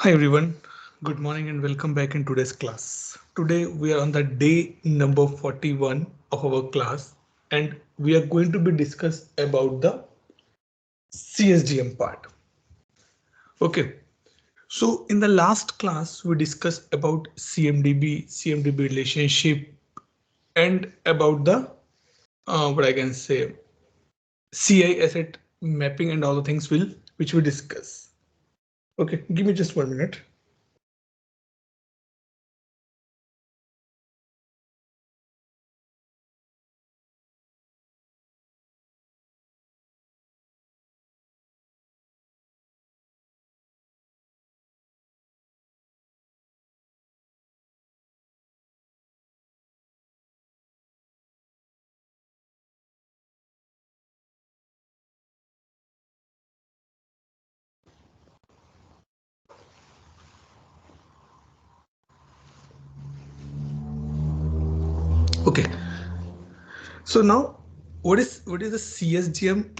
Hi everyone, good morning and welcome back in today's class. Today we are on the day number 41 of our class and we are going to be discuss about the CSDM part. Okay, so in the last class we discussed about CMDB relationship and about the what I can say CI asset mapping and all the things which we discuss. Okay, give me just 1 minute. Okay, so now what is the CSDM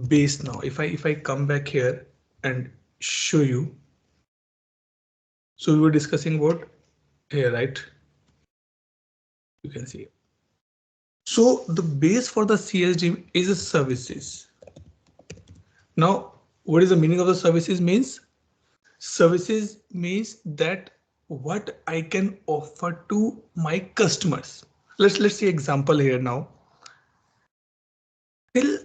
base now? If I come back here and show you, so we were discussing about here, right? You can see. So the base for the CSDM is a services. Now, what is the meaning of the services means? Services means that what I can offer to my customers. Let's see example here now. Till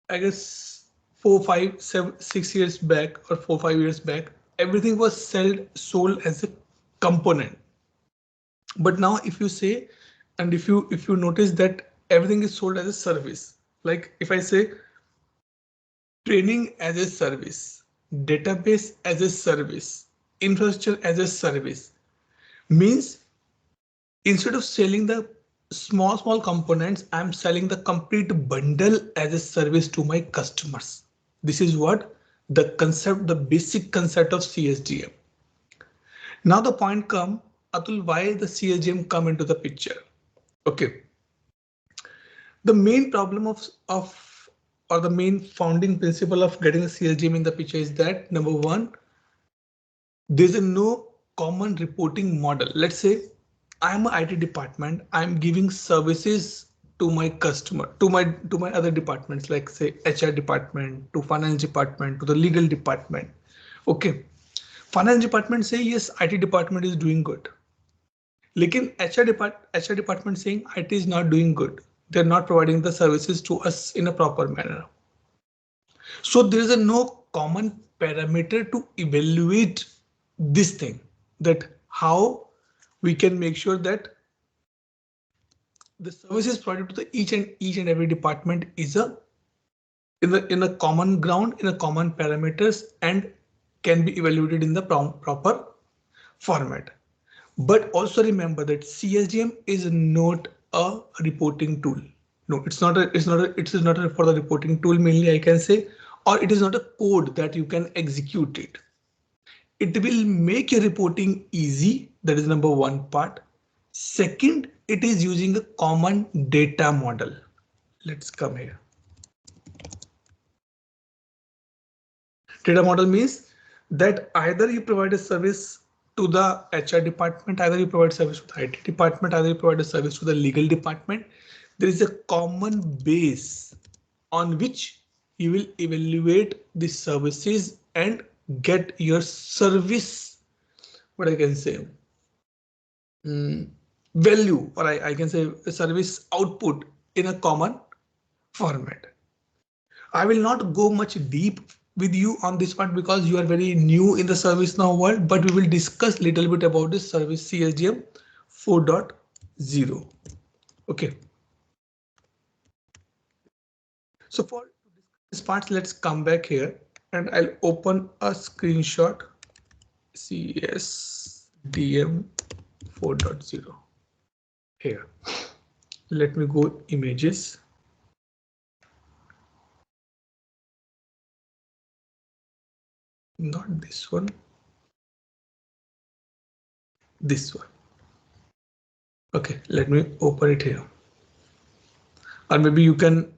I guess 4, 5, 7, 6 years back or 4, 5 years back, everything was sold as a component. But now if you say, and if you notice that everything is sold as a service, like if I say training as a service, database as a service, infrastructure as a service, means instead of selling the small components, I'm selling the complete bundle as a service to my customers. This is what the basic concept of CSDM. Now the point come, Atul, why the CSDM come into the picture? Okay, the main problem of or the main founding principle of getting the CSDM in the picture is that number one, there's a no common reporting model. Let's say I'm an IT department. I'm giving services to my customer, to my other departments, like say HR department, to finance department, to the legal department. Okay, finance department say yes, IT department is doing good. Lekin HR department saying IT is not doing good. They're not providing the services to us in a proper manner. So there is a no common parameter to evaluate this thing, that how we can make sure that the services provided to the each and every department is a in a common ground, in a common parameters, and can be evaluated in the proper format. But also remember that CSDM is not a reporting tool. No, it is not a for the reporting tool mainly, I can say, or it is not a code that you can execute it. It will make your reporting easy. That is number one part. Second, it is using a common data model. Let's come here. Data model means that either you provide a service to the HR department, either you provide service to the IT department, either you provide a service to the legal department. There is a common base on which you will evaluate the services and get your service, what I can say, value, or I can say service output in a common format. I will not go much deep with you on this part because you are very new in the ServiceNow world, but we will discuss little bit about this service CSDM 4.0. Okay. So for this part, let's come back here and I'll open a screenshot CSDM 4.0 here. Let me go images. Not this one. This one. Okay, let me open it here. Or maybe you can,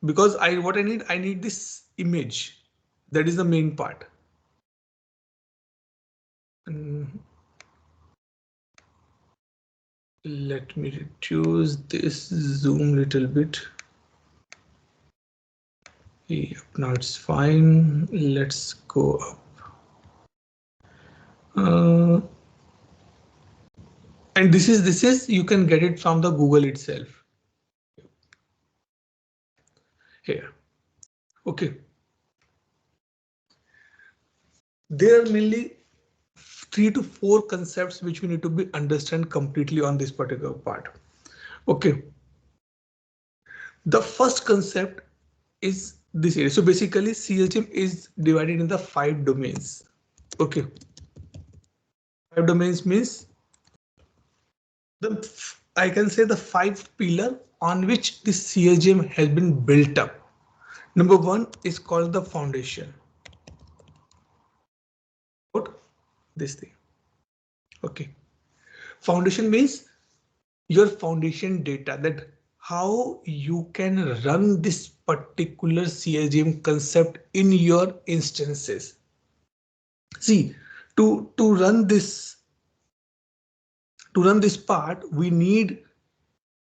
because I need this image. That is the main part. Let me reduce this zoom little bit. Yep, now it's fine. Let's go up. And this is you can get it from the Google itself. Here. Okay. There are mainly 3 to 4 concepts which we need to be understand completely on this particular part. Okay. The first concept is this area. So basically CSDM is divided in the 5 domains. Okay. 5 domains means I can say the 5 pillar on which this CSDM has been built up. Number 1 is called the foundation. This thing. Okay. Foundation means your foundation data, that how you can run this particular CSDM concept in your instances. See, to run this part, we need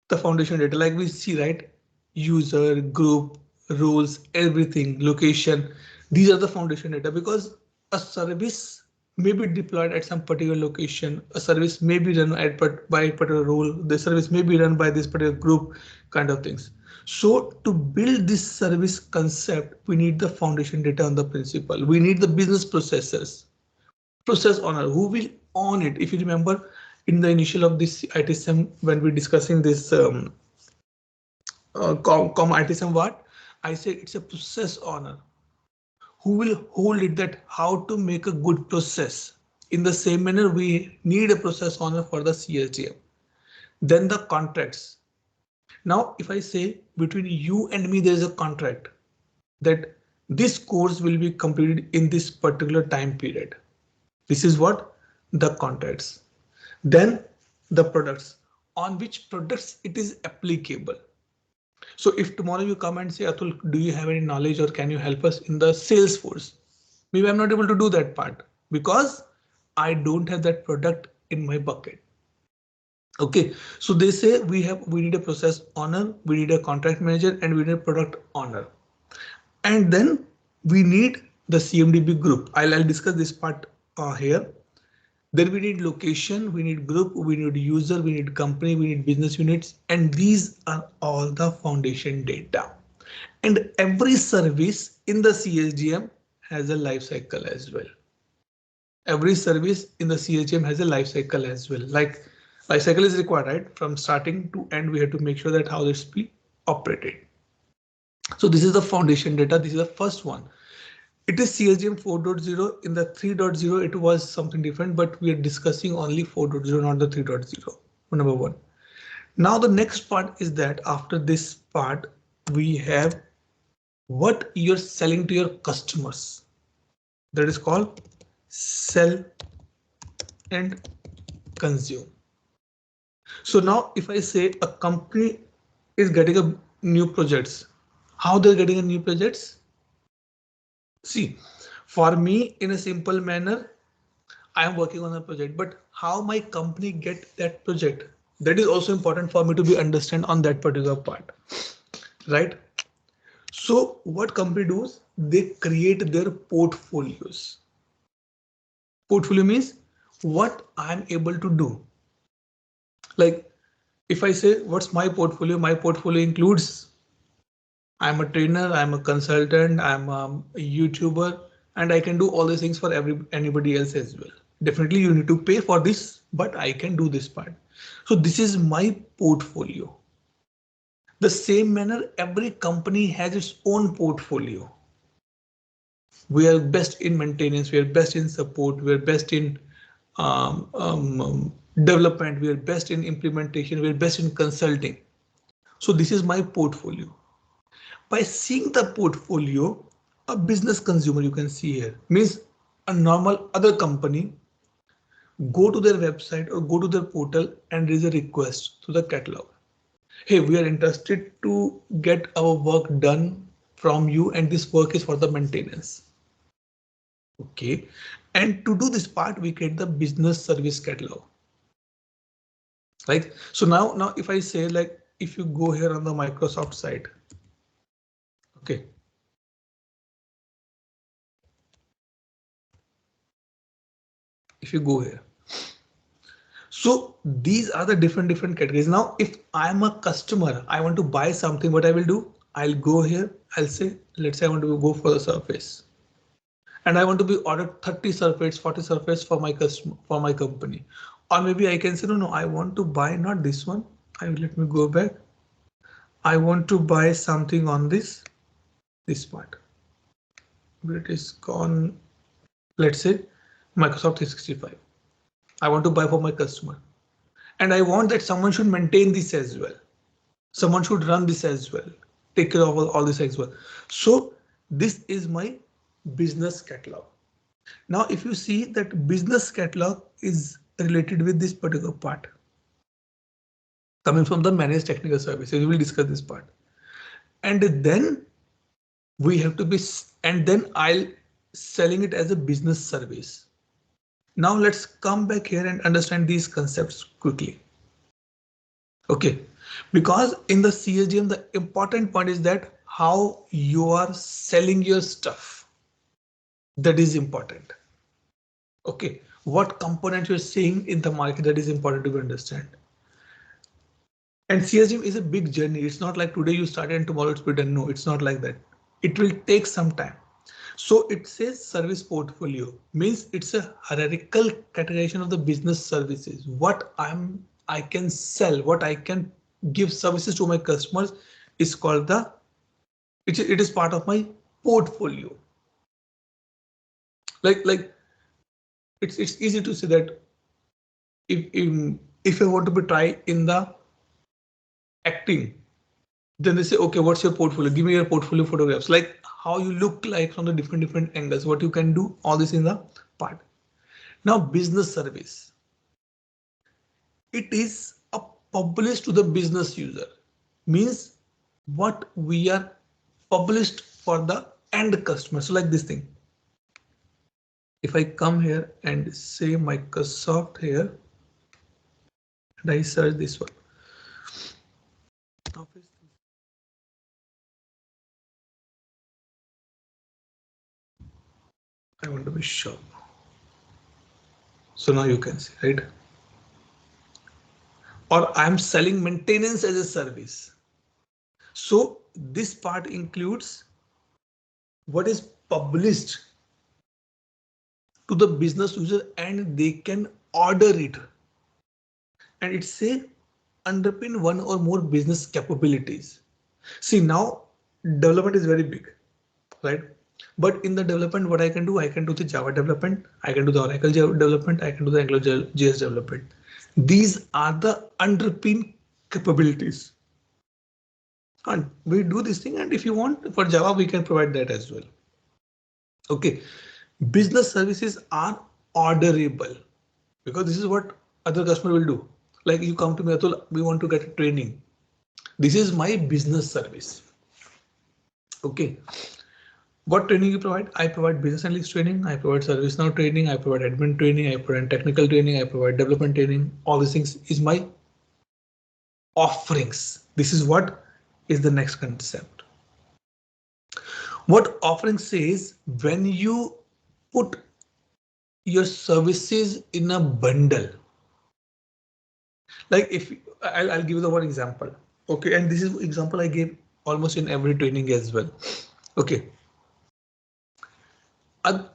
the foundation data, like we see, right? User, group, roles, everything, location. These are the foundation data, because a service may be deployed at some particular location. A service may be run by a particular role. The service may be run by this particular group, kind of things. So to build this service concept, we need the foundation data on the principal. We need the business processors, process owner who will own it. If you remember in the initial of this ITSM, when we're discussing this ITSM, what I said, it's a process owner who will hold it, that how to make a good process. In the same manner, we need a process owner for the CSDM. Then the contracts. Now, if I say between you and me, there is a contract that this course will be completed in this particular time period. This is what the contracts. Then the products, on which products it is applicable. So if tomorrow you come and say, Atul, do you have any knowledge or can you help us in the Salesforce? Maybe I'm not able to do that part because I don't have that product in my bucket. Okay, so they say we need a process owner, we need a contract manager, and we need a product owner. And then we need the CMDB group. I'll discuss this part here. Then we need location, we need group, we need user, we need company, we need business units, and these are all the foundation data. And every service in the CSDM has a life cycle as well. Every service in the CSDM has a life cycle as well. Like life cycle is required, right? From starting to end, we have to make sure that how this be operated. So this is the foundation data. This is the first one. It is CSDM 4.0. In the 3.0, it was something different, but we are discussing only 4.0, not the 3.0. Number 1. Now the next part is that after this part, we have what you're selling to your customers. That is called sell and consume. So now if I say a company is getting a new projects, how they're getting a new projects? See, for me, in a simple manner, I am working on a project, but how my company get that project, that is also important for me to be understand on that particular part, right? So what company does, they create their portfolios. Portfolio means what I'm able to do. Like if I say what's my portfolio includes I'm a trainer, I'm a consultant, I'm a YouTuber, and I can do all these things for anybody else as well. Definitely you need to pay for this, but I can do this part. So this is my portfolio. The same manner, every company has its own portfolio. We are best in maintenance, we are best in support, we are best in development, we are best in implementation, we are best in consulting. So this is my portfolio. By seeing the portfolio, a business consumer, you can see here, means a normal other company, go to their website or go to their portal and raise a request to the catalog. Hey, we are interested to get our work done from you, and this work is for the maintenance. Okay, and to do this part, we create the business service catalog. Like, so now if I say, like, if you go here on the Microsoft site, okay. If you go here, so these are the different categories. Now, if I'm a customer, I want to buy something, what I will do, I'll go here, I'll say, let's say I want to go for the surface. And I want to be ordered 30 surface, 40 surface for my customer, for my company. Or maybe I can say, no, I want to buy not this one. Let me go back. I want to buy something on this part. Where it is gone. Let's say Microsoft 365. I want to buy for my customer. And I want that someone should maintain this as well. Someone should run this as well. Take care of all this as well. So this is my business catalog. Now, if you see that business catalog is related with this particular part coming from the managed technical services, we will discuss this part. And then we have to be, and then I'll selling it as a business service. Now let's come back here and understand these concepts quickly. Okay, because in the CSDM, the important point is that how you are selling your stuff. That is important. Okay, what component you're seeing in the market, that is important to understand. And CSDM is a big journey. It's not like today you started and tomorrow it's done. No, it's not like that. It will take some time. So it says service portfolio means it's a hierarchical categorization of the business services. What I can sell, what I can give services to my customers is called it is part of my portfolio. Like it's easy to say that if I want to be try in the acting, then they say, okay, what's your portfolio? Give me your portfolio photographs, like how you look like from the different angles, what you can do, all this in the part. Now, business service. It is a published to the business user, means what we are published for the end customer. So like this thing. If I come here and say Microsoft here, and I search this one. I want to be sure. So now you can see, right? Or I'm selling maintenance as a service. So this part includes what is published to the business user and they can order it. And it's a underpin one or more business capabilities. See, now development is very big, right? But in the development, what I can do the Java development, I can do the Oracle development, I can do the Angular JS development. These are the underpin capabilities. And we do this thing, and if you want for Java, we can provide that as well. Okay, business services are orderable because this is what other customer will do. Like you come to me, Atul, we want to get a training. This is my business service. Okay. What training you provide? I provide business analyst training, I provide ServiceNow training, I provide admin training, I provide technical training, I provide development training. All these things is my offerings. This is what is the next concept. What offering says, when you put your services in a bundle, like if I'll give you the one example. Okay, and this is example I gave almost in every training as well. Okay.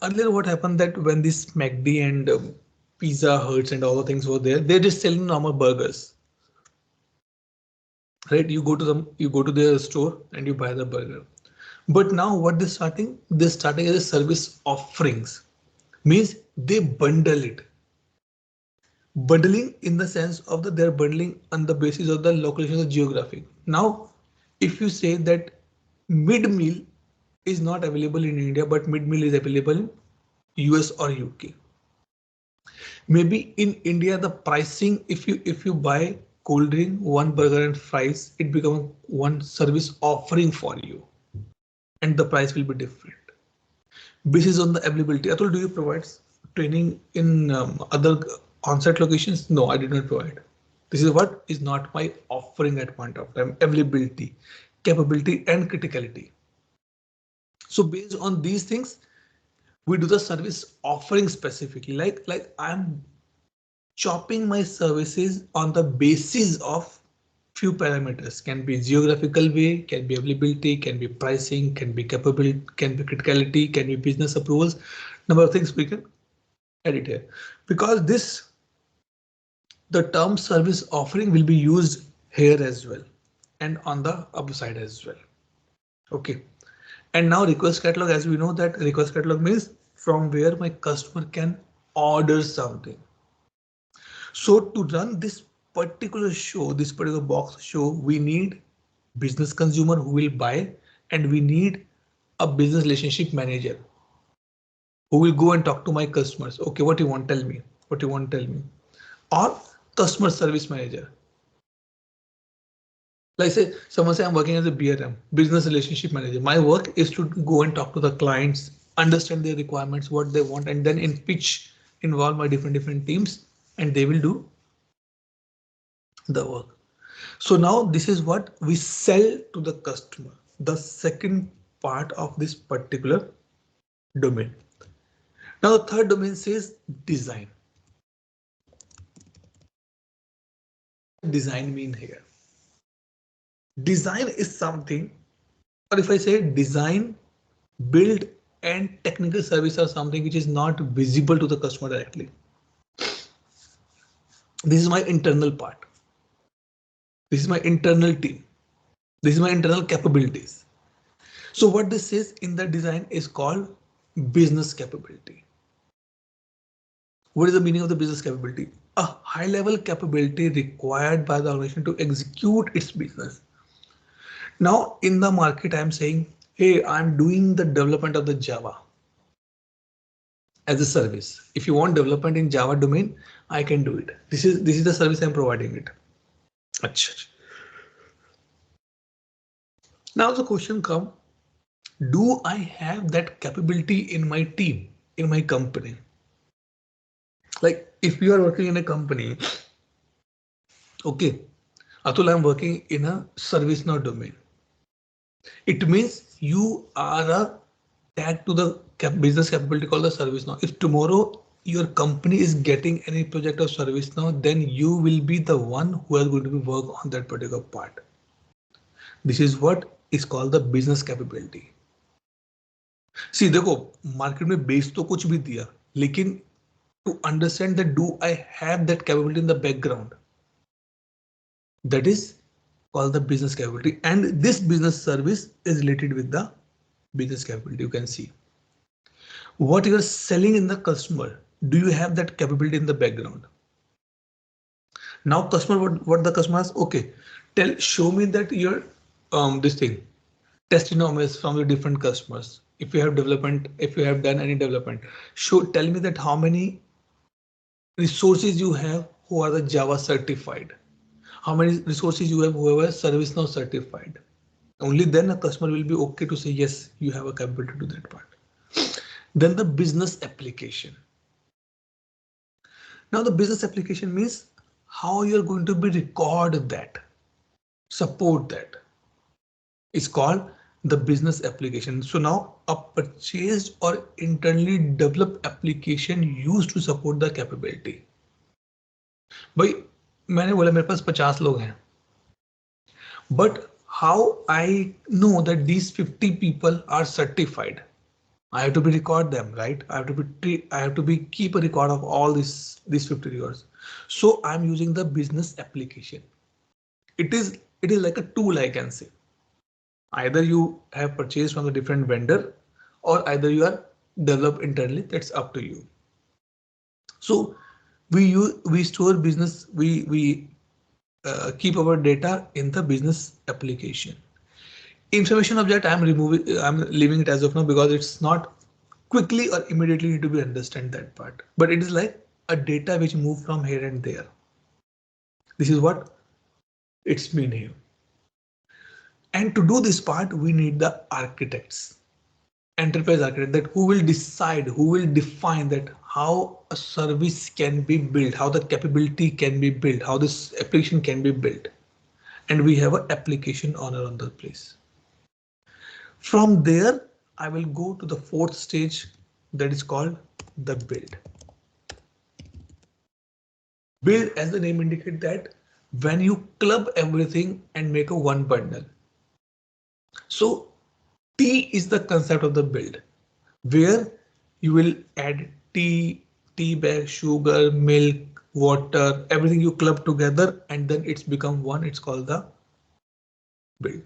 Earlier, what happened that when this McD and Pizza Huts and all the things were there, they're just selling normal burgers. Right? You go to their store and you buy the burger. But now what they're starting as a service offerings, means they bundle it. Bundling in the sense of that they're bundling on the basis of the location of geography. Now, if you say that mid meal is not available in India, but mid meal is available in US or UK. Maybe in India, the pricing, if you buy cold drink, one burger and fries, it becomes one service offering for you, and the price will be different. Basis on the availability. Atul, do you provide training in other on-site locations? No, I did not provide. This is what is not my offering at point of time. Availability, capability, and criticality. So based on these things, we do the service offering specifically. Like I'm chopping my services on the basis of few parameters. Can be geographical way, can be availability, can be pricing, can be capability, can be criticality, can be business approvals. Number of things we can edit here, because this the term service offering will be used here as well and on the upside as well. Okay. And now request catalog, as we know that request catalog means from where my customer can order something. So to run this particular show, this particular box show, we need business consumer who will buy, and we need a business relationship manager who will go and talk to my customers. Okay, what you want? Tell me. What you want? Tell me. Or customer service manager. Like say someone say I'm working as a BRM, business relationship manager. My work is to go and talk to the clients, understand their requirements, what they want, and then in pitch involve my different teams, and they will do the work. So now this is what we sell to the customer. The second part of this particular domain. Now the third domain says design. Design mean here. Design is something, or if I say design, build, and technical service are something which is not visible to the customer directly. This is my internal part. This is my internal team. This is my internal capabilities. So what this says in the design is called business capability. What is the meaning of the business capability? A high level capability required by the organization to execute its business. Now in the market, I'm saying, hey, I'm doing the development of the Java as a service. If you want development in Java domain, I can do it. This is the service I'm providing it. Achha. Now the question comes, do I have that capability in my team, in my company? Like if you are working in a company, okay, Atul, I'm working in a ServiceNow domain. It means you are a tag to the business capability called the ServiceNow. If tomorrow your company is getting any project of ServiceNow, then you will be the one who is going to be work on that particular part. This is what is called the business capability. See, देखो market में base तो कुछ भी दिया, लेकिन to understand that do I have that capability in the background, that is called the business capability, and this business service is related with the business capability. You can see what you are selling in the customer. Do you have that capability in the background? Now customer, what the customer asks, okay, show me that your this thing testimonials from the different customers. If you have development, if you have done any development, tell me that how many resources you have who are the Java certified, how many resources you have who are ServiceNow certified. Only then a customer will be okay to say yes, you have a capability to do that part. Then the business application. Now the business application means how you're going to be record that, support that. It's called the business application. So now a purchased or internally developed application used to support the capability. भाई मैंने बोला मेरे पास 50 लोग हैं, but how I know that these 50 people are certified? I have to be record them, right? I have to be keep a record of all these 50 records. So I'm using the business application. It is like a tool, I can say. Either you have purchased from a different vendor or either you are developed internally. That's up to you. So we store business, we keep our data in the business application. Information object I'm leaving it as of now because it's not quickly or immediately need to be understand that part, but it is like a data which move from here and there. This is what it's mean here. And to do this part, we need the architects. enterprise architect, that who will decide, who will define that how a service can be built, how the capability can be built, how this application can be built. And we have an application owner on the place. From there, I will go to the fourth stage, that is called the build. Build, as the name indicates, that when you club everything and make a one bundle. So T is the concept of the build, where you will add tea bag, sugar, milk, water, everything you club together, and then it's become one. It's called the build.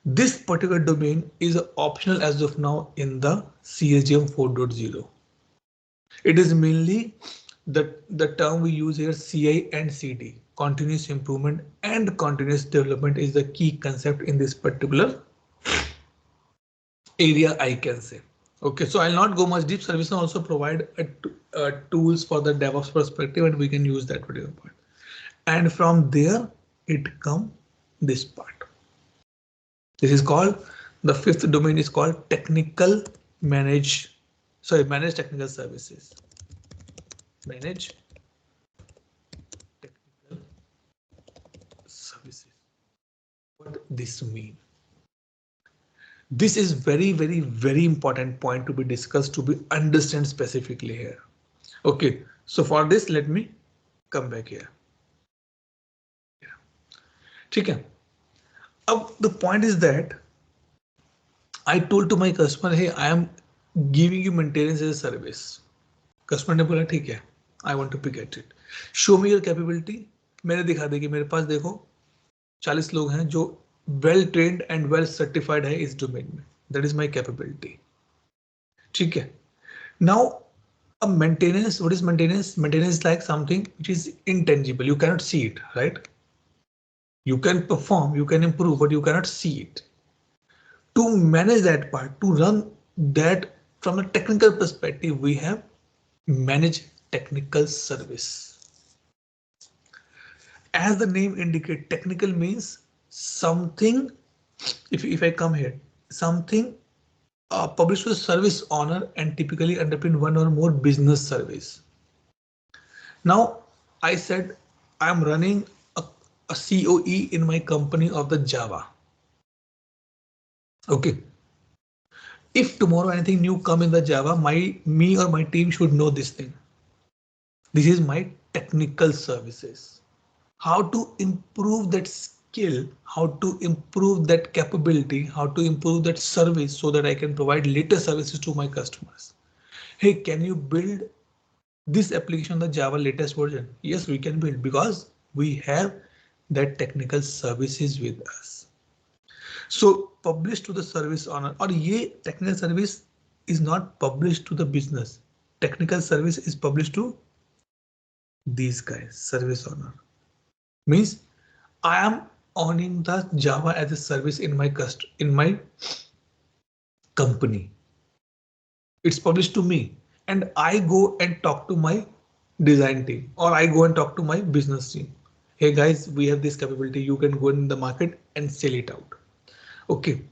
This particular domain is optional as of now in the CSDM 4.0. It is mainly the term we use here, CI and CD, continuous improvement and continuous development, is the key concept in this particular area, I can say. Okay, so I'll not go much deep. ServiceNow also provide tools for the DevOps perspective, and we can use that particular part. And from there, it come this part. This is called, the fifth domain is called managed technical services. Manage technical services. What this mean? This is very important point to be discussed, to be understand specifically here. Okay, so for this, let me come back here. Okay. The point is that I told to my customer, hey, I am giving you maintenance as a service. Customer ने बोला ठीक है, I want to pick at it. Show me your capability. मैंने दिखा दी कि मेरे पास देखो 40 लोग हैं जो well trained and well certified है इस domain में. That is my capability. ठीक है. Now a maintenance, what is maintenance? Maintenance is like something which is intangible. You cannot see it, right? You can perform, you can improve, but you cannot see it. To manage that part, to run that from a technical perspective, we have managed technical service. As the name indicates, technical means something, if I come here, something published to the service owner and typically underpin one or more business service. Now, I said I am running a COE in my company of the Java. Okay. If tomorrow anything new come in the Java, me or my team should know this thing. This is my technical services. How to improve that skill, how to improve that capability, how to improve that service so that I can provide later services to my customers. Hey, can you build this application on the Java latest version? Yes, we can build because we have that technical services with us. So published to the service owner, or ye technical service is not published to the business. Technical service is published to these guys, service owner. Means I am owning the Java as a service in my company. It's published to me, and I go and talk to my design team, or I go and talk to my business team. Hey guys, we have this capability. You can go in the market and sell it out. Okay,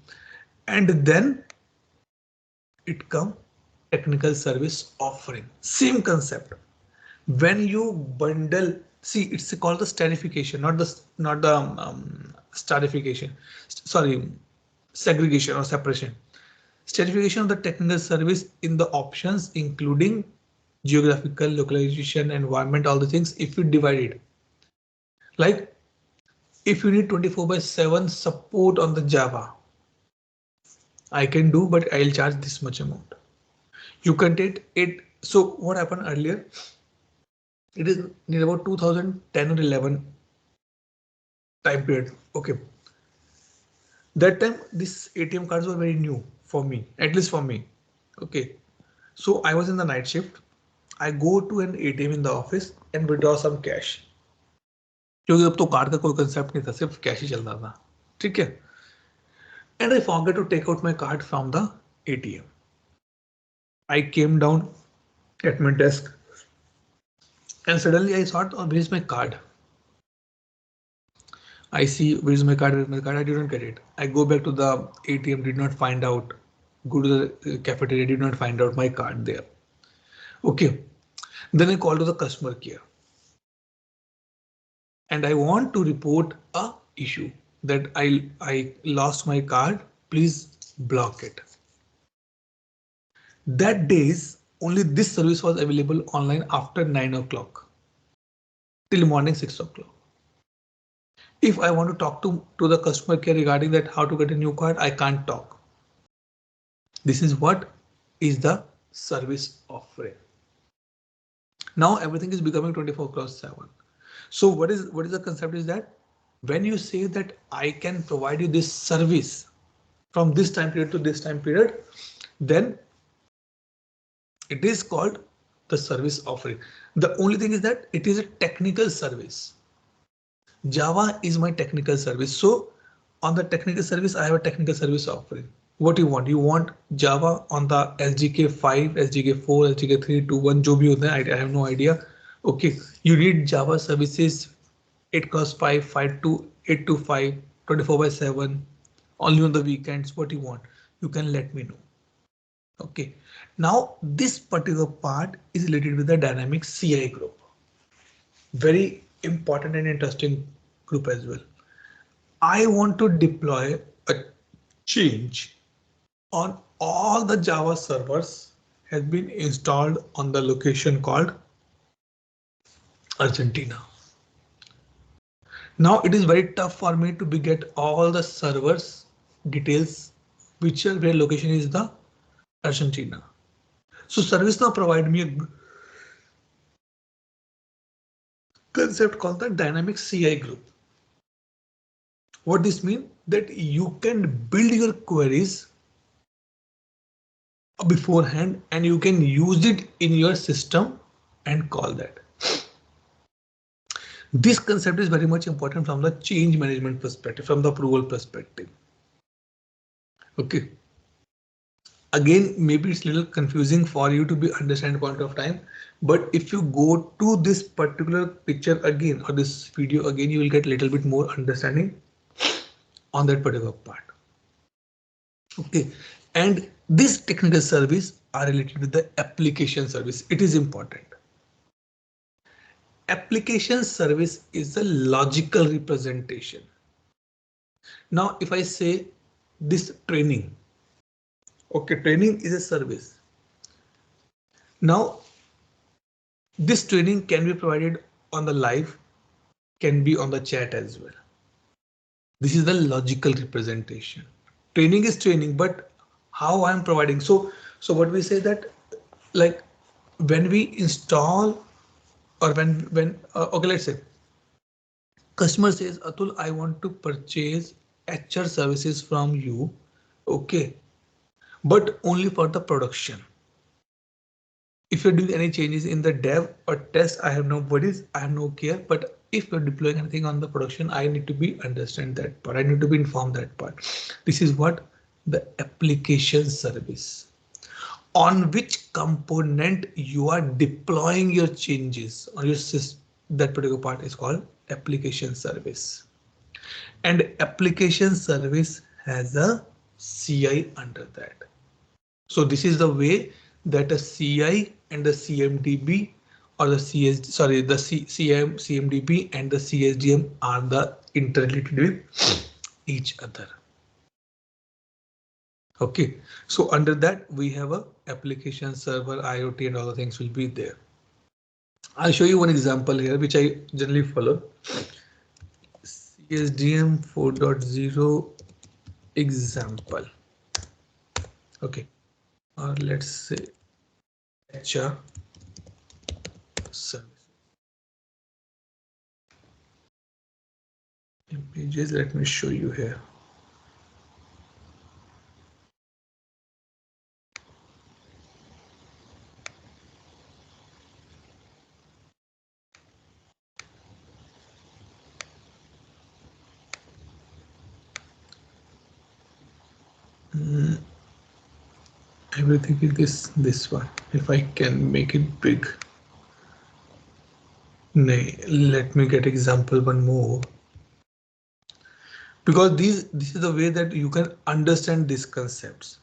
and then it come technical service offering. Same concept. When you bundle, see, it's called the stratification, not the stratification. Sorry, segregation or separation. Stratification of the technical service in the options, including geographical localization, environment, all the things. If you divide it, like if you need 24/7 support on the Java, I can do, but I'll charge this much amount. You can take it. So what happened earlier? It is near about 2010 or 11 time period. Okay. That time, these ATM cards were very new for me, at least for me. Okay. So I was in the night shift. I go to an ATM in the office and withdraw some cash. क्योंकि अब तो card का कोई concept नहीं था, सिर्फ cash ही चल रहा था. ठीक है. And I forgot to take out my card from the ATM. I came down at my desk and suddenly I thought, oh, where's my card? I see, where's my card? Where's my card? I didn't get it. I go back to the ATM, did not find out. go to the cafeteria, did not find out my card there. Okay, then I call to the customer care and I want to report a issue that I lost my card. Please block it. That days only this service was available online after 9 o'clock till morning 6 o'clock. If I want to talk to the customer care regarding that how to get a new card, I can't talk. This is what is the service offering. Now everything is becoming 24/7. So what is the concept is that when you say that I can provide you this service from this time period to this time period, then it is called the service offering. The only thing is that it is a technical service. Java is my technical service. So on the technical service, I have a technical service offering. What do you want? You want Java on the SDK 5, SDK 4, SDK 3, 2, 1, जो भी होता है, I have no idea. Okay, you need Java services 8x5, 5 to 8 to 5, 24/7, only on the weekends. What do you want? You can let me know. Okay, now this particular part is related with the dynamic CI group. Very important and interesting group as well. I want to deploy a change on all the Java servers has been installed on the location called Argentina. Now it is very tough for me to get all the servers details, where location is the Argentina. So ServiceNow provide me a concept called the dynamic CI group. What this means that you can build your queries beforehand and you can use it in your system and call that. This concept is very much important from the change management perspective, from the approval perspective. Okay. Again, maybe it's a little confusing for you to be understand point of time, but if you go to this particular picture again or this video again, you will get a little bit more understanding on that particular part. Okay, and this technical service are related with the application service. It is important. Application service is a logical representation. Now, if I say this training, okay, training is a service. Now, this training can be provided on the live, can be on the chat as well. This is the logical representation. Training is training, but how I'm providing. So what we say that like when we install or when okay, let's say customer says, Atul, I want to purchase HR services from you. Okay, but only for the production. If you're doing any changes in the dev or test, I have no worries, I have no care. But if you're deploying anything on the production, I need to be understand that part. I need to be informed that part. This is what the application service. On which component you are deploying your changes on your system, that particular part is called application service. And application service has a CI under that. So this is the way that a CI and the CMDB or the CMDB and the CSDM are the interrelated with each other. Okay, so under that we have a application server, IoT and all the things will be there. I'll show you one example here which I generally follow. CSDM 4.0 example. Okay, or let's say HR service. Images, let me show you here. Everything is this one. If I can make it big. Nay, let me get example one more. Because this is the way that you can understand these concepts.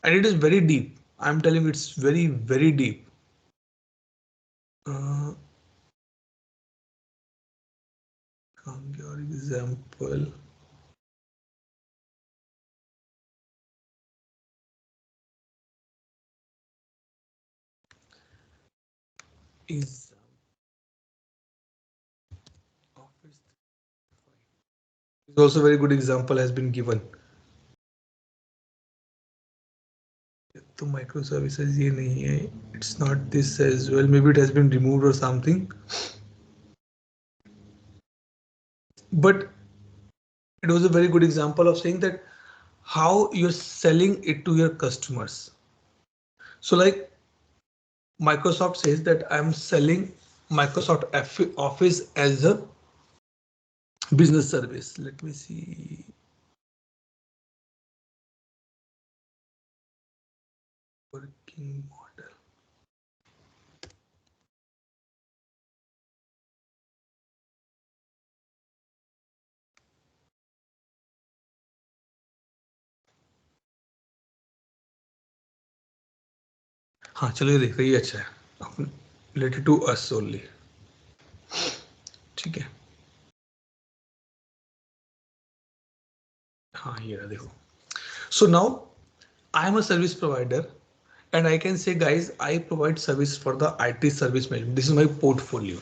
and it is very deep. I'm telling you, it's very, very deep. Come your example. Is Office is also very good example has been given. तो microservices ये नहीं है. It's not this as well. Maybe it has been removed or something. But it was a very good example of saying that how you're selling it to your customers. So like Microsoft says that I'm selling Microsoft Office as a business service. Let me see. Working model. हाँ चलो ये देख रही है, अच्छा है. Related to us only. ठीक है. हाँ ये रहा देखो. So now I am a service provider and I can say, guys, I provide service for the IT service management. This is my portfolio.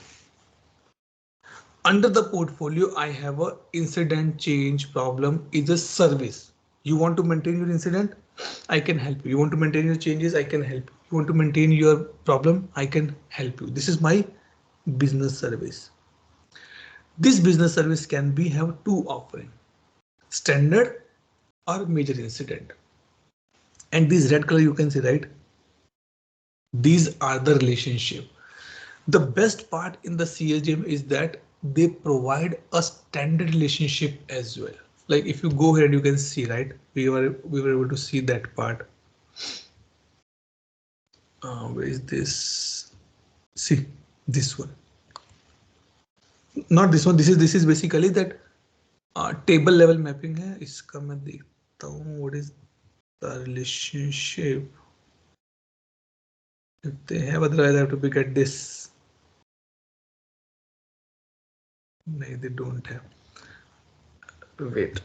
Under the portfolio, I have a incident change problem is a service. You want to maintain your incident? I can help you. You want to maintain your changes? I can help you. You want to maintain your problem? I can help you. This is my business service. This business service can be have two offering, standard or major incident. And this red color you can see, right? These are the relationship. The best part in the CSDM is that they provide a standard relationship as well. Like if you go here and you can see, right? We were able to see that part. Where is this? See this one. Not this one. This is basically that table level mapping है. इसका मैं देखता हूँ. What is the relationship? If they have, otherwise I have to pick at this. No, they don't have. Wait.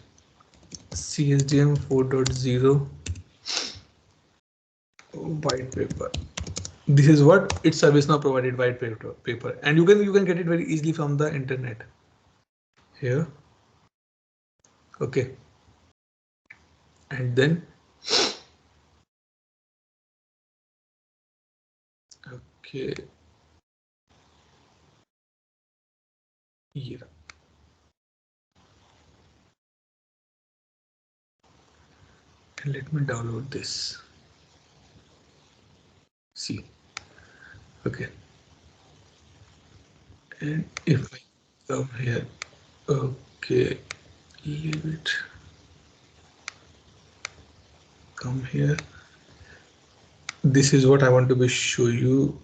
CSDM 4.0 white paper. This is what it's service now provided white paper, and you can get it very easily from the internet. Here, okay, and then okay, here. And let me download this. See, okay, and if I come here, okay, leave it. Come here. This is what I want to be show you.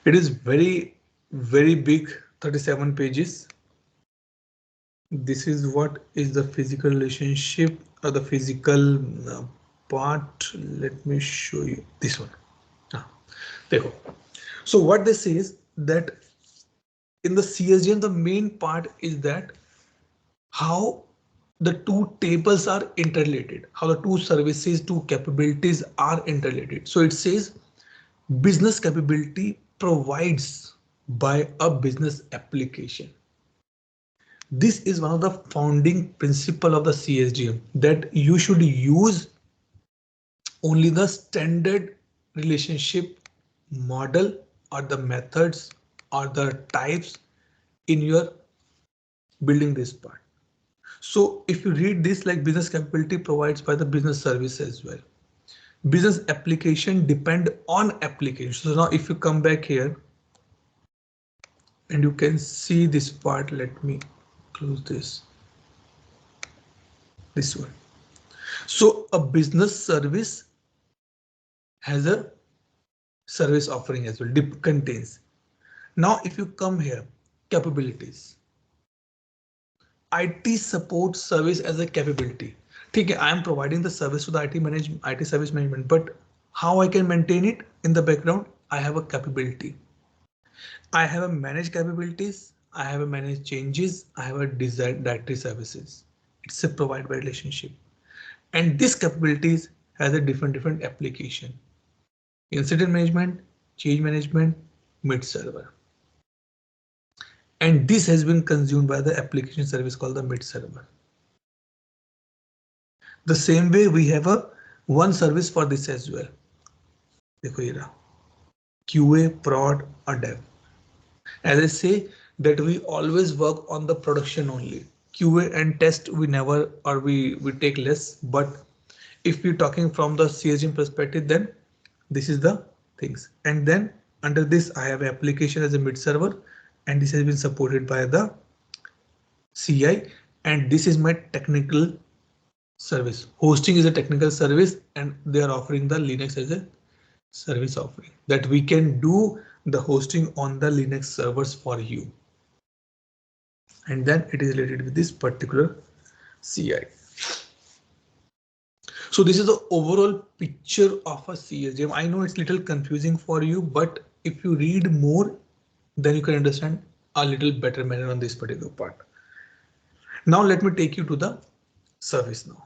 It is very, very big, 37 pages. This is what is the physical relationship or the physical part. Let me show you this one. Dekho. So what they say is that in the CSDM, the main part is that how the two tables are interrelated, how the two services, two capabilities are interrelated. So it says business capability provides by a business application. This is one of the founding principle of the CSDM, that you should use only the standard relationship model or the methods or the types in your building this part. So if you read this, like business capability provides by the business service as well. Business application depend on application. So now if you come back here and you can see this part, let me close this one. So a business service has a service offering as well, contains. Now if you come here, capabilities, IT support service as a capability. ठीक है, I am providing the service to the IT service management, but how I can maintain it in the background? I have a capability. I have a managed capabilities. I have a managed changes. I have a desired directory services. It's a provide by relationship. And this capabilities has a different application. Incident management, change management, mid server. And this has been consumed by the application service called the mid server. The same way we have a one service for this as well. देखो ये रहा QA, prod or dev. As I say that we always work on the production only. QA and test we never or we take less. But if we're talking from the CSDM perspective, then this is the things. And then under this I have application as a mid server, and this has been supported by the CI, and this is my technical service. Hosting is a technical service, and they are offering the Linux as a service offering that we can do the hosting on the Linux servers for you. And then it is related with this particular CI. So this is the overall picture of a CSDM. I know it's little confusing for you, but if you read more, then you can understand a little better manner on this particular part. Now let me take you to the service now.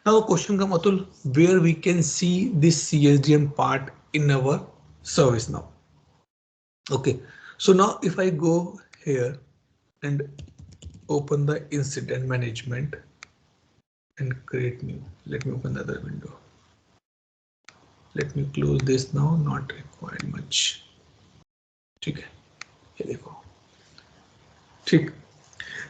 Now the question comes, Atul, where we can see this CSDM part in our service now. Okay, so now if I go here and open the incident management and create new, let me open the other window. Let me close this now, not required much. Okay, here we go. Okay.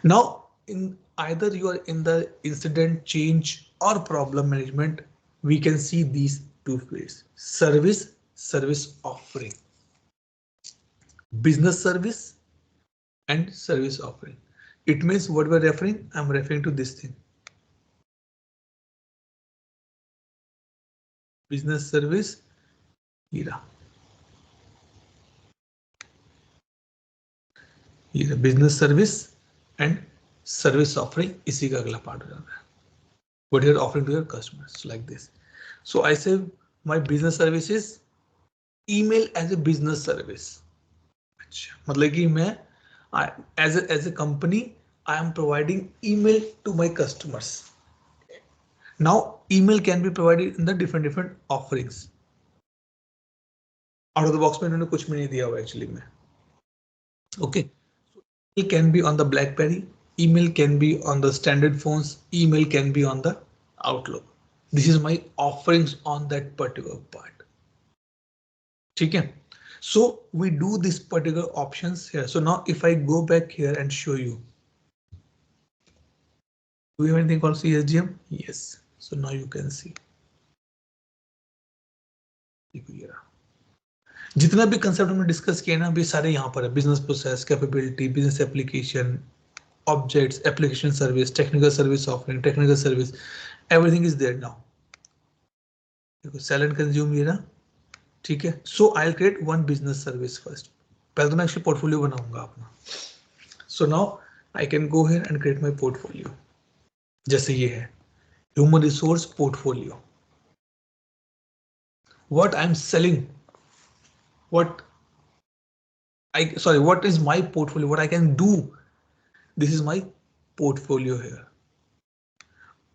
Now in either you are in the incident change or problem management, we can see these two phases: service offering, business service and service offering. It means what we're referring, I'm referring to this thing. Business service, here business service and service offering, इसी का अगला part हो जाता है. What you're offering to your customers like this. So I say my business service is email as a business service. मतलब कि मैं as a company I am providing email to my customers. Now email can be provided in the different offerings. Out of the box में इन्होंने कुछ भी नहीं दिया हुआ actually में. Okay, it can be on the BlackBerry, email can be on the standard phones, email can be on the Outlook. This is my offerings on that particular part. Okay, so we do this particular options here. So now if I go back here and show you, do we have anything called CSDM? Yes. So now you can see. जितना भी concept हमने discuss किया ना, भी सारे यहाँ पर है. Business process, capability, business application, objects, application service, technical service offering, technical service, everything is there now. Sell and consume ये ना, ठीक है. So I'll create one business service first. पहले तो मैं actually portfolio बनाऊंगा अपना. So now I can go here and create my portfolio. जैसे ये है human resource portfolio. What I'm selling, what is my portfolio, what I can do. This is my portfolio here.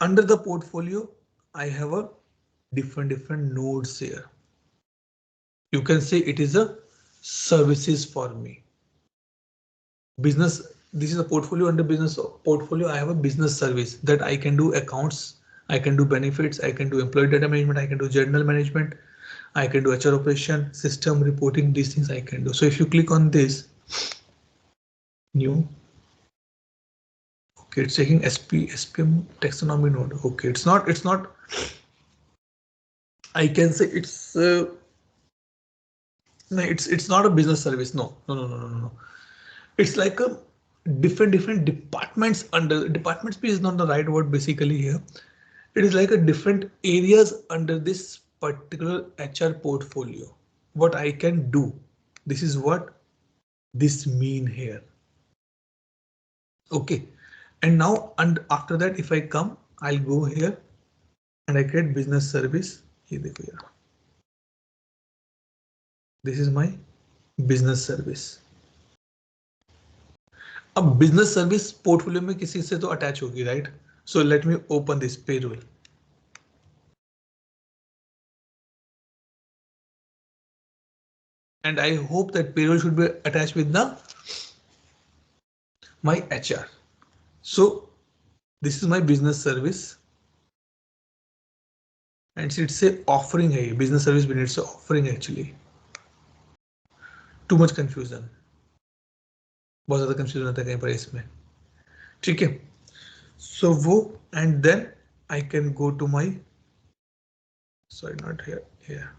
Under the portfolio, I have a different nodes here. You can say it is a services for me. Business, this is a portfolio. Under business portfolio, I have a business service that I can do accounts, I can do benefits, I can do employee data management, I can do general management, I can do HR operation, system reporting, these things I can do. So if you click on this, new, okay, it's taking SPM taxonomy node. Okay, it's not, I can say it's, no, it's not a business service. No. It's like a different departments under departments. Is not the right word basically here. It is like a different areas under this particular HR portfolio. What I can do. This is what this mean here. Okay, and now and after that, if I come, I'll go here and I create business service. This is my business service. अब business service portfolio में किसी से तो attach होगी, right? So let me open this payroll. And I hope that payroll should be attached with the my HR. So this is my business service. And it's a offering है, business service भी it's a offering actually. Too much confusion. बहुत ज़्यादा confusion होता है कहीं पर इसमें. ठीक है. So वो and then I can go to my, sorry, not here, here.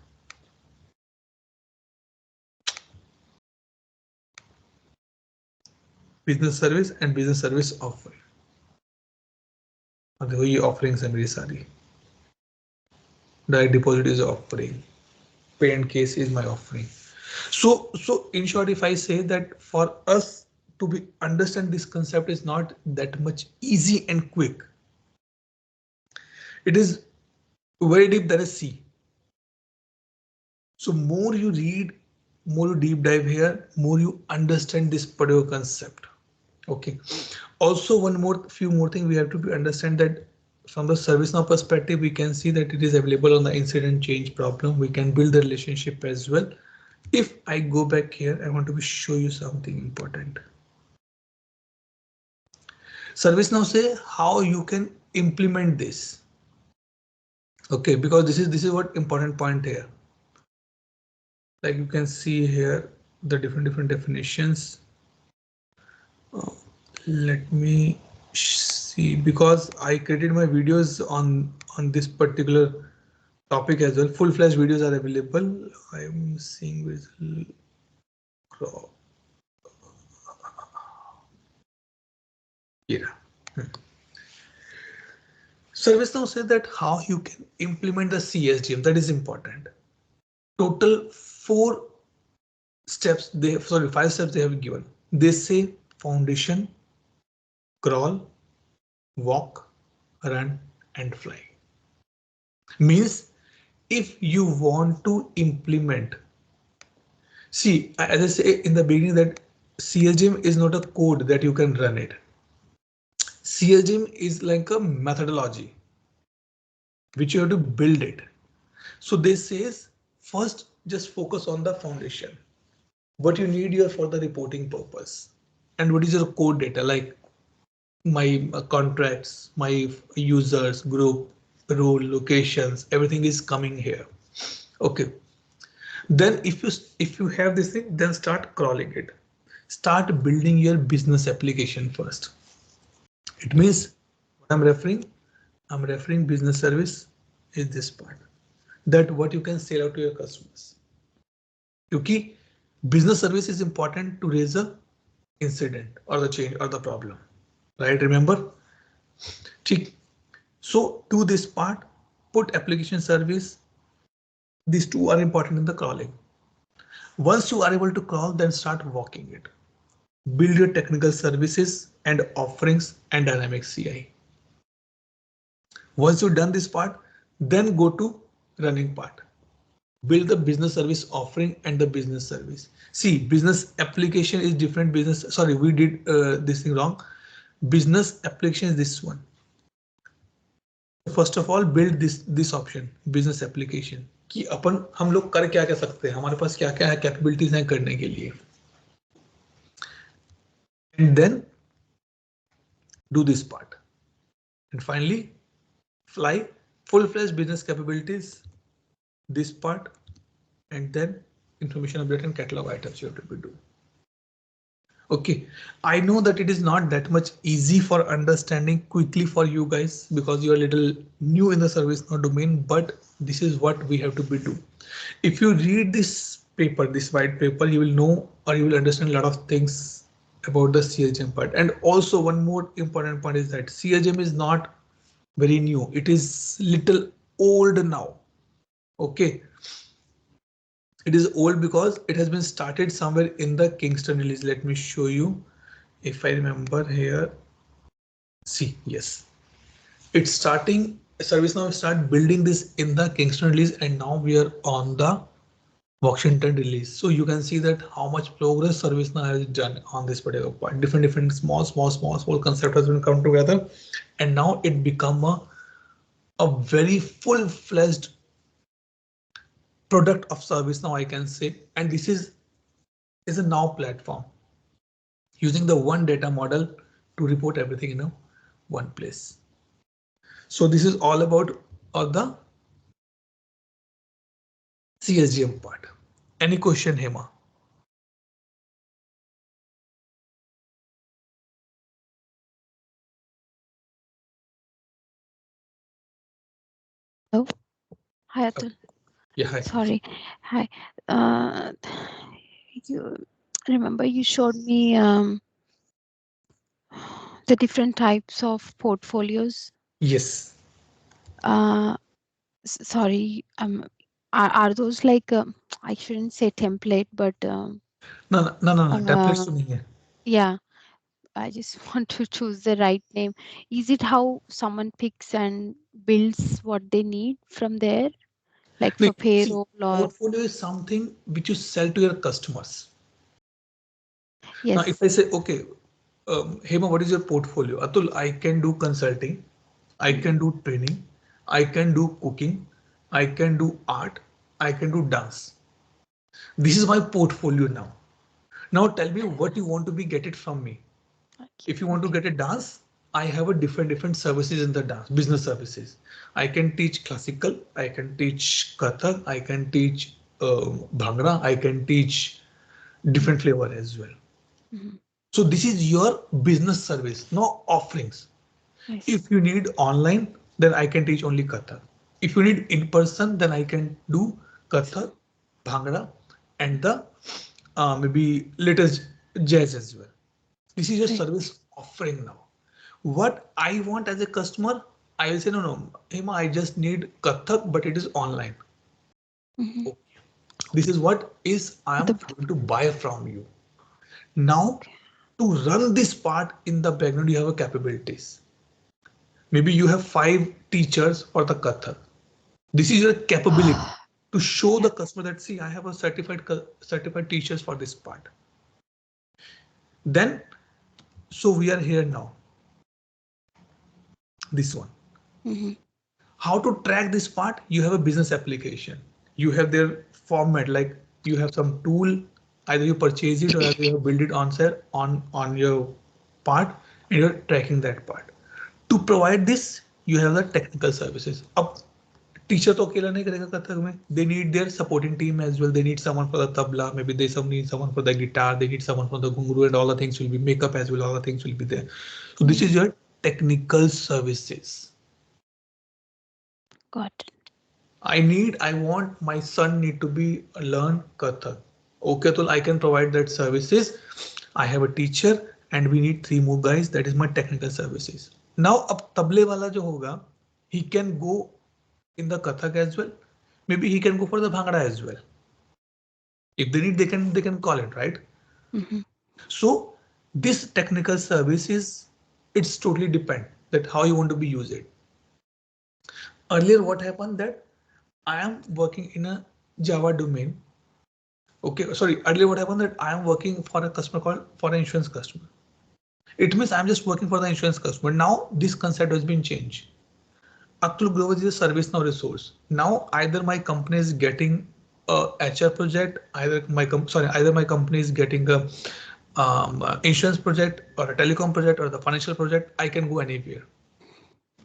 Business service and business service offering. अब देखो ये offerings है मेरी सारी. Direct deposit is offering. Pay and case is my offering. So in short, if I say that for us to be understand this concept is not that much easy and quick. It is very deep than a sea. So more you read, more you deep dive here, more you understand this particular concept. Okay. Also, few more things we have to understand that from the ServiceNow perspective, we can see that it is available on the incident change problem. We can build the relationship as well. If I go back here, I want to show you something important. ServiceNow say how you can implement this. Okay, because this is what important point here. Like you can see here the different definitions. Let me see, because I created my videos on this particular topic as well. Full-fledged videos are available. I'm seeing with ServiceNow says that how you can implement the CSDM. That is important. Total 5 steps they have given. They say foundation, crawl, walk, run, and fly. Means if you want to implement, see, as I say in the beginning that CSDM is not a code that you can run it. CSDM is like a methodology which you have to build it. So this says first just focus on the foundation. What you need here for the reporting purpose and what is your code data, like my contracts, my users, group, role, locations, everything is coming here. Okay. Then if you have this thing, then start crawling it. Start building your business application first. It means what I'm referring business service is this part. That what you can sell out to your customers. Okay. Business service is important to raise a incident or the change or the problem, right? Remember? So to this part, put application service. These two are important in the crawling. Once you are able to crawl, then start walking it. Build your technical services and offerings and dynamic CI. Once you've done this part, then go to running part. Build the business service offering and the business service. See, business application is different. Business, sorry, we did this thing wrong. Business application is this one. First of all, build this option, business application. कि अपन हम लोग कर क्या क्या सकते हैं, हमारे पास क्या क्या है कैपेबिलिटीज हैं करने के लिए. And then do this part. And finally, fly, full-fledged business capabilities, this part, and then information update and catalog items you have to be doing. Okay, I know that it is not that much easy for understanding quickly for you guys because you are a little new in the ServiceNow domain, but this is what we have to be do. If you read this paper, this white paper, you will know or you will understand a lot of things about the CSDM part. And also one more important point is that CSDM is not very new. It is little old now. Okay. It is old because it has been started somewhere in the Kingston release. Let me show you if I remember here. See, yes, it's starting. ServiceNow start building this in the Kingston release, and now we are on the Washington release. So you can see that how much progress ServiceNow has done on this particular part. Different small concept has been come together, and now it become a very full-fledged product of ServiceNow, I can say. And this is a now platform using the one data model to report everything in a one place. So this is all about the CSDM part. Any question, Hema? Oh, hi Atul. Yeah, hi. Sorry. Hi. Uh, you remember you showed me the different types of portfolios. Yes. Uh, sorry. Are those like I shouldn't say template, but No, no, no, no, no. Templates uh, to नहीं है. yeah. I just want to choose the right name. Is it how someone picks and builds what they need from there, like No, for see, payroll or portfolio is something which you sell to your customers. Now, if yes? I say, okay, Hema, what is your portfolio? Atul, I can do consulting, I can Mm-hmm. do training, I can do cooking, I can do art, I can do dance. This is my portfolio now. Now tell me what you want to be get it from me. If you want to Okay. get a dance, I have a different services in the dance business services. I can teach classical, I can teach Kathak, I can teach Bhangra, I can teach different flavor as well. Mm-hmm. So this is your business service, no offerings. I see. If you need online, then I can teach only Kathak. If you need in person, then I can do Kathak, Bhangra, and the maybe latest jazz as well. This is your Right. service offering now. What I want as a customer, I will say, no, no, Hema, I just need Kathak, but it is online. Mm-hmm. Okay. This is what is I The am going to buy from you. Now, okay. to run this part in the background, you have a capabilities. Maybe you have 5 teachers for the Kathak. This is your capability to show Yeah. the customer that see I have a certified teachers for this part. Then so we are here now. This one. Mm-hmm. How to track this part? You have a business application. You have their format like you have some tool. Either you purchase it or either you have build it on sale on your part and you're tracking that part. To provide this, you have the technical services. Up teacher तो अकेला नहीं करेगा कथक में they need their supporting team as well they need someone for the tabla maybe they some need someone for the guitar they need someone for the ghungroo and all the things will be makeup as well all the things will be there so this Mm-hmm. Is your technical services Got it. I want my son need to be learn Kathak. Okay, so I can provide that services. I have a teacher and we need 3 more guys. That is my technical services. Now, अब तबले वाला जो होगा, he can go in the Kathak as well. Maybe he can go for the Bhangra as well. If they need, they can call it, right? Mm-hmm. So this technical services, it's totally depend that how you want to be use it. Earlier, what happened that I am working in a Java domain. Okay, sorry. Earlier, what happened that I am working for a customer called for an insurance customer. It means I'm just working for the insurance customer. Now this concept has been changed. Atul Global is a service now resource. Now either my company is getting a HR project, either my company is getting a insurance project or a telecom project or the financial project. I can go anywhere.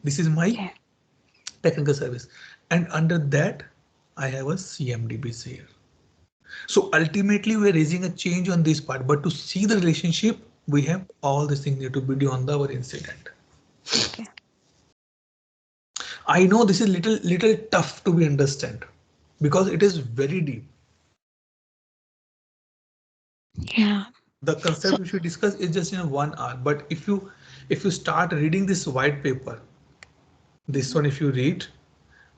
This is my Okay. technical service, and under that I have a CMDB here. So ultimately we're raising a change on this part, but to see the relationship, we have all these things need to be done on our incident. Okay. I know this is little tough to be understand because it is very deep. Yeah. The So concept which we discuss is just in 1 hour, but if you start reading this white paper, this mhm. one if you read,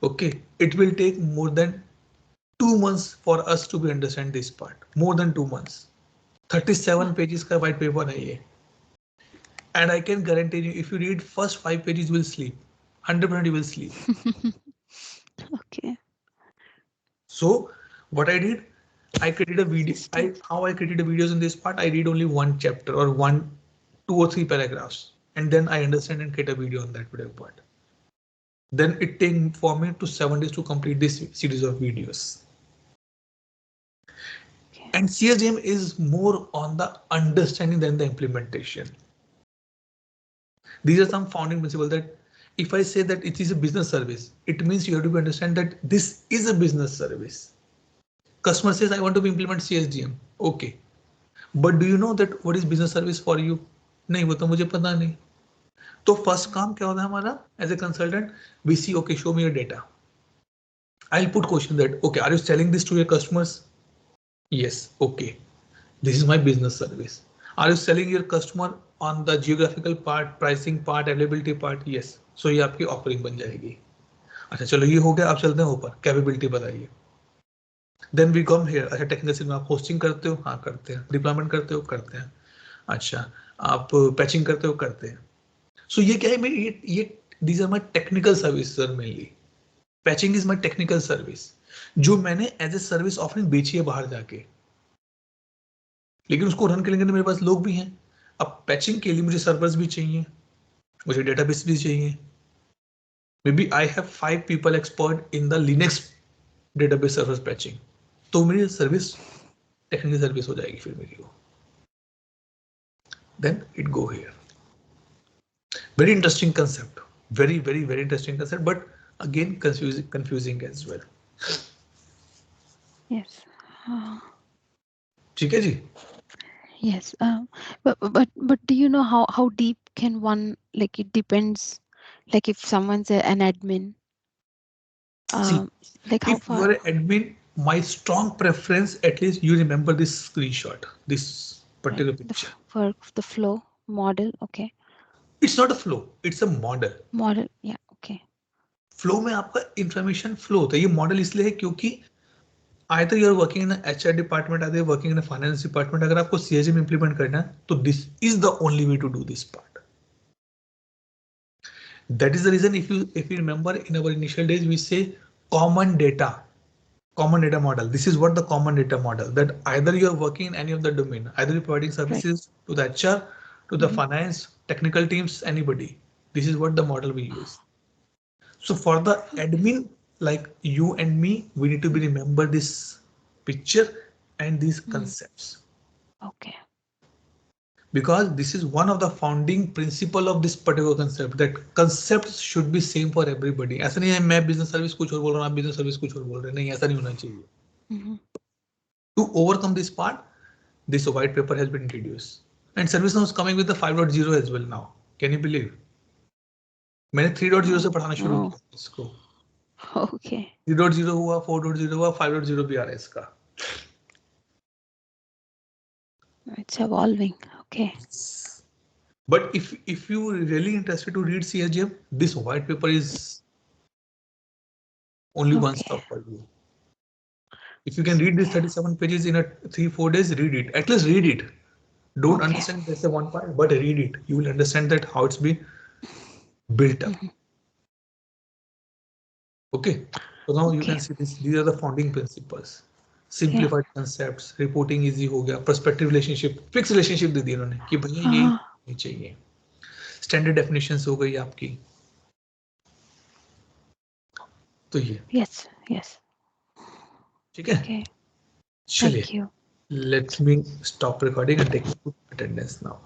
okay, it will take more than 2 months for us to be understand this part. More than 2 months. 37 pages का white paper है ये. And I can guarantee you, if you read first 5 pages, you will sleep. 100% you will sleep. Okay. So what I did, I created a video. How I created the videos in this part, I read only one chapter or 2 or 3 paragraphs, and then I understand and create a video on that particular part. Then it takes for me to 7 days to complete this series of videos. Okay. And CSDM is more on the understanding than the implementation. These are some founding principles that if I say that it is a business service, it means you have to understand that this is a business service. Customer says, I want to implement CSDM. Okay. But do you know that what is business service for you? नहीं, वो तो मुझे पता नहीं. तो first काम क्या होता है हमारा as a consultant, we see okay show me your data. I'll put question that okay, are you selling this to your customers? Yes. Okay, this is my business service. Are you selling your customer on the geographical part, pricing part, availability part? Yes. So ये आपकी offering बन जाएगी. अच्छा चलो ये हो गया, अब चलते हैं ऊपर, कैपेबिलिटी बताइए. Then we come here. अच्छा टेक्निकल में आप होस्टिंग करते हो? हाँ करते हैं. डिप्लॉयमेंट करते हो? करते हैं. अच्छा आप पैचिंग करते हो? करते हैं. सो ये क्या है मेरी ये these are my technical service sir. Mainly patching is my technical service जो मैंने एज ए सर्विस ऑफरिंग बेची है बाहर जाके, लेकिन उसको रन करने के लिए मेरे पास लोग भी हैं. अब पैचिंग के लिए मुझे सर्वर्स भी चाहिए, मुझे डेटाबेस भी चाहिए. Maybe I have 5 people expert in the Linux database servers patching. तो मेरी सर्विस टेक्निकल सर्विस हो जाएगी फिर मेरी वो. Then it go here. Very interesting concept. Very, very, very interesting concept, but again confusing as well. Yes. ठीक है जी. Yes. But do you know how deep can one, like it depends, like if someone's an admin, See, like how if you far, are an admin, my strong preference, at least you remember this screenshot, this right? particular The picture. for the flow model. Okay. It's not a flow, it's a model. Model. Yeah. Okay. Flow में आपका information flow होता है. ये model इसलिए है क्योंकि either you are working in an HR department, either working in a finance department. अगर आपको CSM implement करना है तो this is the only way to do this part. That is the reason if you remember in our initial days we say common data model. This is what the common data model, that either you are working in any of the domain, either you're providing services to the HR, to the finance, technical teams, anybody. This is what the model we use. So for the admin like you and me, we need to be remember this picture and these concepts. Okay. Because this is one of the founding principle of this particular concept, that concepts should be same for everybody. ऐसा नहीं है मैं business service कुछ और बोल रहा हूँ, आप business service कुछ और बोल रहे हैं, नहीं ऐसा नहीं होना चाहिए. To overcome this part, this white paper has been introduced, and ServiceNow is coming with the 5.0 as well now. Can you believe? मैंने 3.0 से पढ़ाना शुरू किया इसको. Okay. 3.0 हुआ, 4.0 हुआ, 5.0 भी आ रहा है इसका. It's evolving. Okay. But if you really interested to read CSDM, this white paper is only one stop for you. If you can read these 37 pages in a 3-4 days, read it. At least read it. Don't understand that's the one part, but read it. You will understand that how it's been built up. Okay. So now you can see this. These are the founding principles. Simplified concepts. Reporting easy हो गया. Prospective relationship. Fixed relationship दे दी इन्होंने कि भैया ये नहीं चाहिए. Standard definitions हो गई आपकी. तो ये. Yes. ठीक है. Okay. चलिए. Thank you. Let me stop recording and take attendance now.